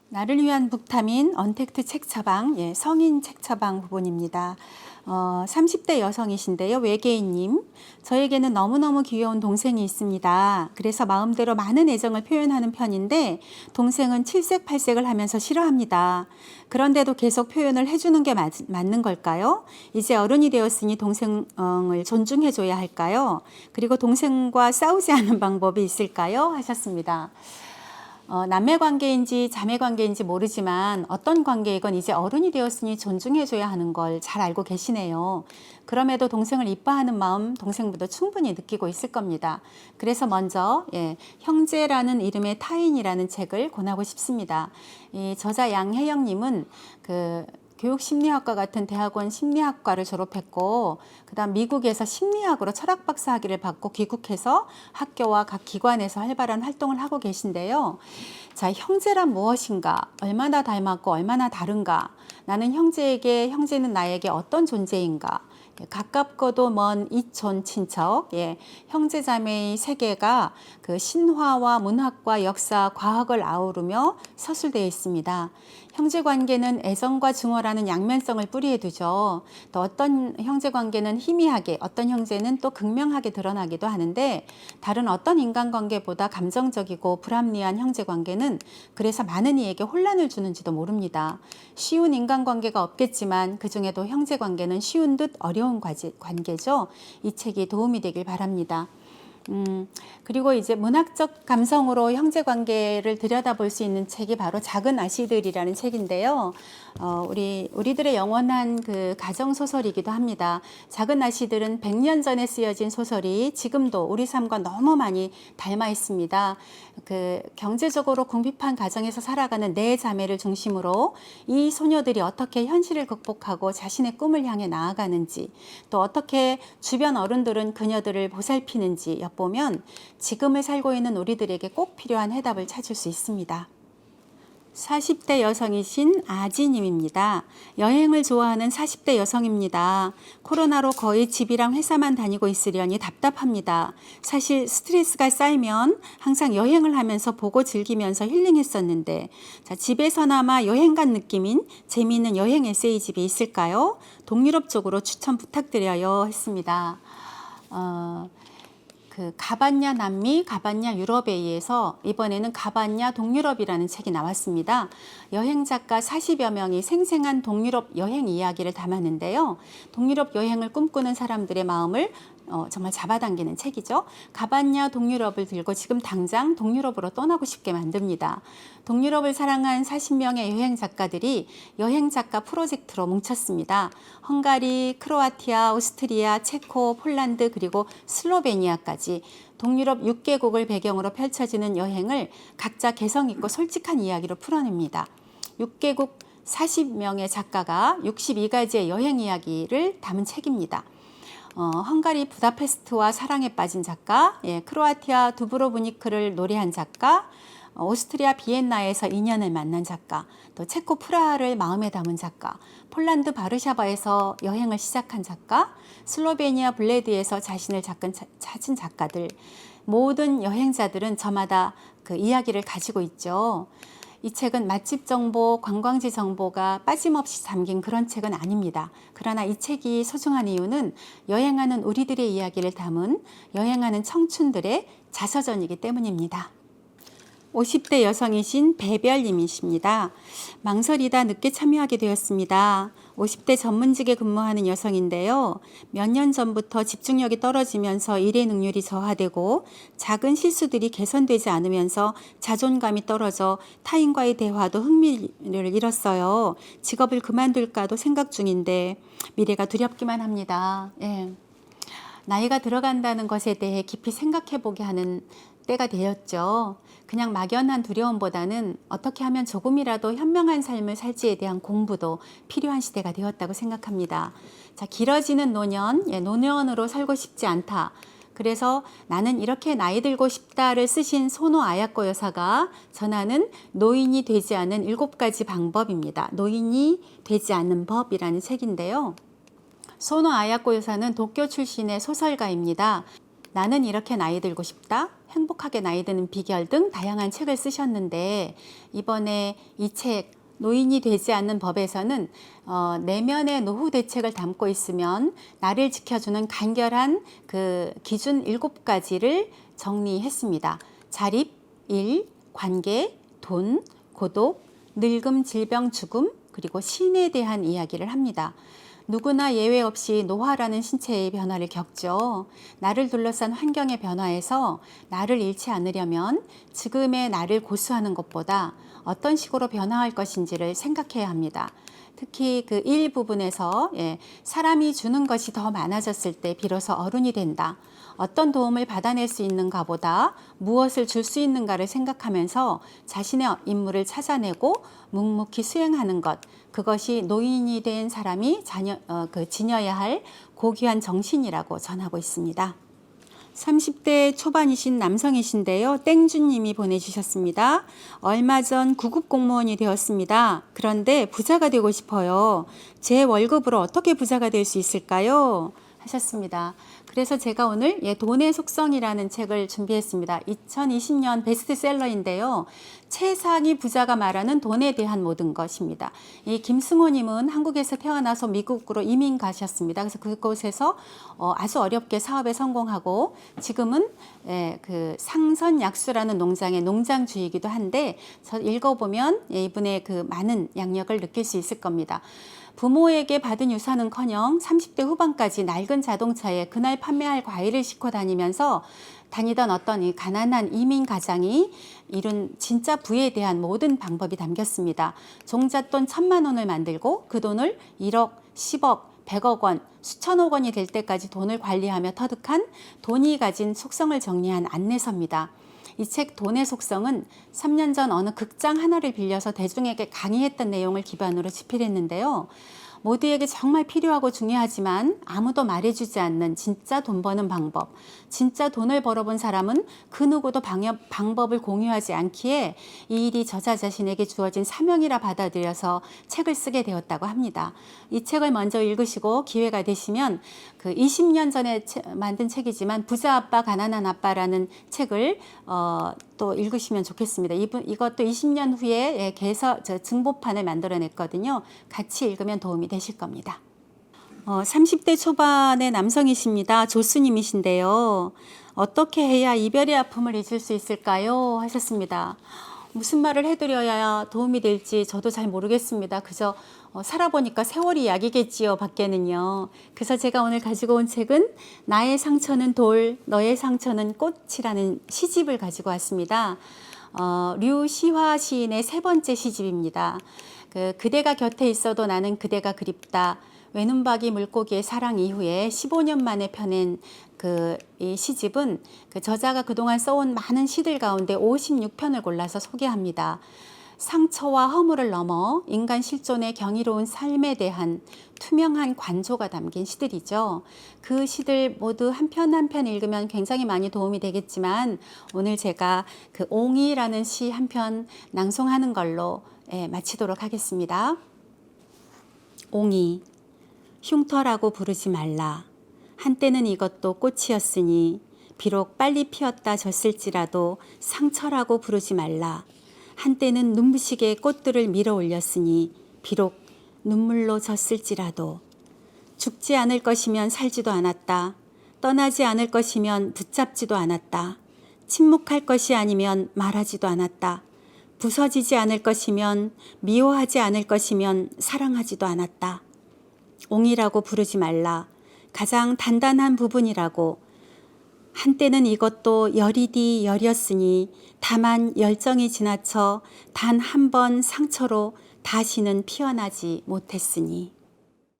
나를 위한 북타민 언택트 책 처방, 성인 책 처방 부분입니다. 30대 여성이신데요. 외계인님. 저에게는 너무너무 귀여운 동생이 있습니다. 그래서 마음대로 많은 애정을 표현하는 편인데 동생은 칠색팔색을 하면서 싫어합니다. 그런데도 계속 표현을 해주는 게 맞는 걸까요? 이제 어른이 되었으니 동생을 존중해줘야 할까요? 그리고 동생과 싸우지 않는 방법이 있을까요? 하셨습니다. 남매 관계인지 자매 관계인지 모르지만 어떤 관계이건 이제 어른이 되었으니 존중해줘야 하는 걸 잘 알고 계시네요. 그럼에도 동생을 이뻐하는 마음 동생분도 충분히 느끼고 있을 겁니다. 그래서 먼저 형제라는 이름의 타인이라는 책을 권하고 싶습니다. 이 저자 양혜영님은 교육심리학과 같은 대학원 심리학과를 졸업했고 그다음 미국에서 심리학으로 철학박사 학위를 받고 귀국해서 학교와 각 기관에서 활발한 활동을 하고 계신데요. 자, 형제란 무엇인가? 얼마나 닮았고 얼마나 다른가? 나는 형제는 나에게 어떤 존재인가? 가깝고도 먼 이촌 친척, 형제자매의 세계가 그 신화와 문학과 역사, 과학을 아우르며 서술되어 있습니다. 형제관계는 애정과 증오라는 양면성을 뿌리에 두죠. 또 어떤 형제관계는 희미하게, 어떤 형제는 또 극명하게 드러나기도 하는데 다른 어떤 인간관계보다 감정적이고 불합리한 형제관계는 그래서 많은 이에게 혼란을 주는지도 모릅니다. 쉬운 인간관계가 없겠지만 그중에도 형제관계는 쉬운 듯 어려운 관계죠. 이 책이 도움이 되길 바랍니다. 그리고 이제 문학적 감성으로 형제 관계를 들여다볼 수 있는 책이 바로 작은 아씨들이라는 책인데요. 우리들의 영원한 그 가정 소설이기도 합니다. 작은 아씨들은 100년 전에 쓰여진 소설이 지금도 우리 삶과 너무 많이 닮아 있습니다. 그 경제적으로 궁핍한 가정에서 살아가는 네 자매를 중심으로 이 소녀들이 어떻게 현실을 극복하고 자신의 꿈을 향해 나아가는지, 또 어떻게 주변 어른들은 그녀들을 보살피는지 엿보면 지금을 살고 있는 우리들에게 꼭 필요한 해답을 찾을 수 있습니다. 40대 여성이신 아지님입니다. 여행을 좋아하는 40대 여성입니다. 코로나로 거의 집이랑 회사만 다니고 있으려니 답답합니다. 사실 스트레스가 쌓이면 항상 여행을 하면서 보고 즐기면서 힐링했었는데 집에서나마 여행 간 느낌인 재미있는 여행 에세이집이 있을까요? 동유럽 쪽으로 추천 부탁드려요 했습니다. 가반야 남미, 가반야 유럽에 의해서 이번에는 가반야 동유럽이라는 책이 나왔습니다. 여행 작가 40여 명이 생생한 동유럽 여행 이야기를 담았는데요. 동유럽 여행을 꿈꾸는 사람들의 마음을 정말 잡아당기는 책이죠. 가반야 동유럽을 들고 지금 당장 동유럽으로 떠나고 싶게 만듭니다. 동유럽을 사랑한 40명의 여행 작가들이 여행 작가 프로젝트로 뭉쳤습니다. 헝가리, 크로아티아, 오스트리아, 체코, 폴란드 그리고 슬로베니아까지 동유럽 6개국을 배경으로 펼쳐지는 여행을 각자 개성 있고 솔직한 이야기로 풀어냅니다. 6개국 40명의 작가가 62가지의 여행 이야기를 담은 책입니다. 헝가리 부다페스트와 사랑에 빠진 작가, 크로아티아 두브로브니크를 노래한 작가, 오스트리아 비엔나에서 인연을 만난 작가, 또 체코 프라하를 마음에 담은 작가, 폴란드 바르샤바에서 여행을 시작한 작가, 슬로베니아 블레드에서 자신을 찾은 작가들, 모든 여행자들은 저마다 그 이야기를 가지고 있죠. 이 책은 맛집 정보, 관광지 정보가 빠짐없이 담긴 그런 책은 아닙니다. 그러나 이 책이 소중한 이유는 여행하는 우리들의 이야기를 담은 여행하는 청춘들의 자서전이기 때문입니다. 50대 여성이신 배별님이십니다. 망설이다 늦게 참여하게 되었습니다. 50대 전문직에 근무하는 여성인데요. 몇 년 전부터 집중력이 떨어지면서 일의 능률이 저하되고 작은 실수들이 개선되지 않으면서 자존감이 떨어져 타인과의 대화도 흥미를 잃었어요. 직업을 그만둘까도 생각 중인데 미래가 두렵기만 합니다. 나이가 들어간다는 것에 대해 깊이 생각해 보게 하는 때가 되었죠. 그냥 막연한 두려움보다는 어떻게 하면 조금이라도 현명한 삶을 살지에 대한 공부도 필요한 시대가 되었다고 생각합니다. 자, 길어지는 노년, 노년으로 살고 싶지 않다. 그래서 나는 이렇게 나이 들고 싶다를 쓰신 소노 아야코 여사가 전하는 노인이 되지 않은 7가지 방법입니다. 노인이 되지 않는 법이라는 책인데요. 소노 아야코 여사는 도쿄 출신의 소설가입니다. 나는 이렇게 나이 들고 싶다, 행복하게 나이 드는 비결 등 다양한 책을 쓰셨는데 이번에 이 책 노인이 되지 않는 법에서는 내면의 노후 대책을 담고 있으면 나를 지켜주는 간결한 그 기준 7가지를 정리했습니다. 자립, 일, 관계, 돈, 고독, 늙음, 질병, 죽음, 그리고 신에 대한 이야기를 합니다. 누구나 예외 없이 노화라는 신체의 변화를 겪죠. 나를 둘러싼 환경의 변화에서 나를 잃지 않으려면 지금의 나를 고수하는 것보다 어떤 식으로 변화할 것인지를 생각해야 합니다. 특히 그 일 부분에서 사람이 주는 것이 더 많아졌을 때 비로소 어른이 된다. 어떤 도움을 받아낼 수 있는가보다 무엇을 줄 수 있는가를 생각하면서 자신의 임무를 찾아내고 묵묵히 수행하는 것. 그것이 노인이 된 사람이 지녀야 할 고귀한 정신이라고 전하고 있습니다. 30대 초반이신 남성이신데요. 땡주님이 보내주셨습니다. 얼마 전 구급 공무원이 되었습니다. 그런데 부자가 되고 싶어요. 제 월급으로 어떻게 부자가 될 수 있을까요? 하셨습니다. 그래서 제가 오늘 돈의 속성이라는 책을 준비했습니다. 2020년 베스트셀러인데요. 최상위 부자가 말하는 돈에 대한 모든 것입니다. 이 김승호님은 한국에서 태어나서 미국으로 이민 가셨습니다. 그래서 그곳에서 아주 어렵게 사업에 성공하고 지금은 그 상선약수라는 농장의 농장주이기도 한데 읽어보면 이분의 그 많은 양력을 느낄 수 있을 겁니다. 부모에게 받은 유산은커녕 30대 후반까지 낡은 자동차에 그날 판매할 과일을 싣고 다니던 어떤 이 가난한 이민 가장이 이룬 진짜 부에 대한 모든 방법이 담겼습니다. 종잣돈 1,000만 원을 만들고 그 돈을 1억, 10억, 100억 원, 수천억 원이 될 때까지 돈을 관리하며 터득한 돈이 가진 속성을 정리한 안내서입니다. 이 책 돈의 속성은 3년 전 어느 극장 하나를 빌려서 대중에게 강의했던 내용을 기반으로 집필했는데요. 모두에게 정말 필요하고 중요하지만 아무도 말해주지 않는 진짜 돈 버는 방법. 진짜 돈을 벌어본 사람은 그 누구도 방법을 공유하지 않기에 이 일이 저자 자신에게 주어진 사명이라 받아들여서 책을 쓰게 되었다고 합니다. 이 책을 먼저 읽으시고 기회가 되시면 그 20년 전에 만든 책이지만 부자 아빠 가난한 아빠라는 책을 또 읽으시면 좋겠습니다. 이것도 20년 후에 증보판을 만들어냈거든요. 같이 읽으면 도움이 되실 겁니다. 30대 초반의 남성이십니다. 조수님이신데요. 어떻게 해야 이별의 아픔을 잊을 수 있을까요? 하셨습니다. 무슨 말을 해드려야 도움이 될지 저도 잘 모르겠습니다. 그저 살아보니까 세월이 약이겠지요, 밖에는요. 그래서 제가 오늘 가지고 온 책은 나의 상처는 돌, 너의 상처는 꽃이라는 시집을 가지고 왔습니다. 류시화 시인의 3번째 시집입니다. 그대가 곁에 있어도 나는 그대가 그립다. 외눈박이 물고기의 사랑 이후에 15년 만에 펴낸 이 시집은 그 저자가 그동안 써온 많은 시들 가운데 56편을 골라서 소개합니다. 상처와 허물을 넘어 인간 실존의 경이로운 삶에 대한 투명한 관조가 담긴 시들이죠. 그 시들 모두 한 편 한 편 읽으면 굉장히 많이 도움이 되겠지만 오늘 제가 그 옹이라는 시 한 편 낭송하는 걸로 마치도록 하겠습니다. 옹이. 흉터라고 부르지 말라. 한때는 이것도 꽃이었으니 비록 빨리 피었다 졌을지라도 상처라고 부르지 말라. 한때는 눈부시게 꽃들을 밀어 올렸으니 비록 눈물로 졌을지라도 죽지 않을 것이면 살지도 않았다. 떠나지 않을 것이면 붙잡지도 않았다. 침묵할 것이 아니면 말하지도 않았다. 부서지지 않을 것이면 미워하지 않을 것이면 사랑하지도 않았다. 옹이라고 부르지 말라. 가장 단단한 부분이라고. 한때는 이것도 열이디 열이었으니 다만 열정이 지나쳐 단 한 번 상처로 다시는 피어나지 못했으니.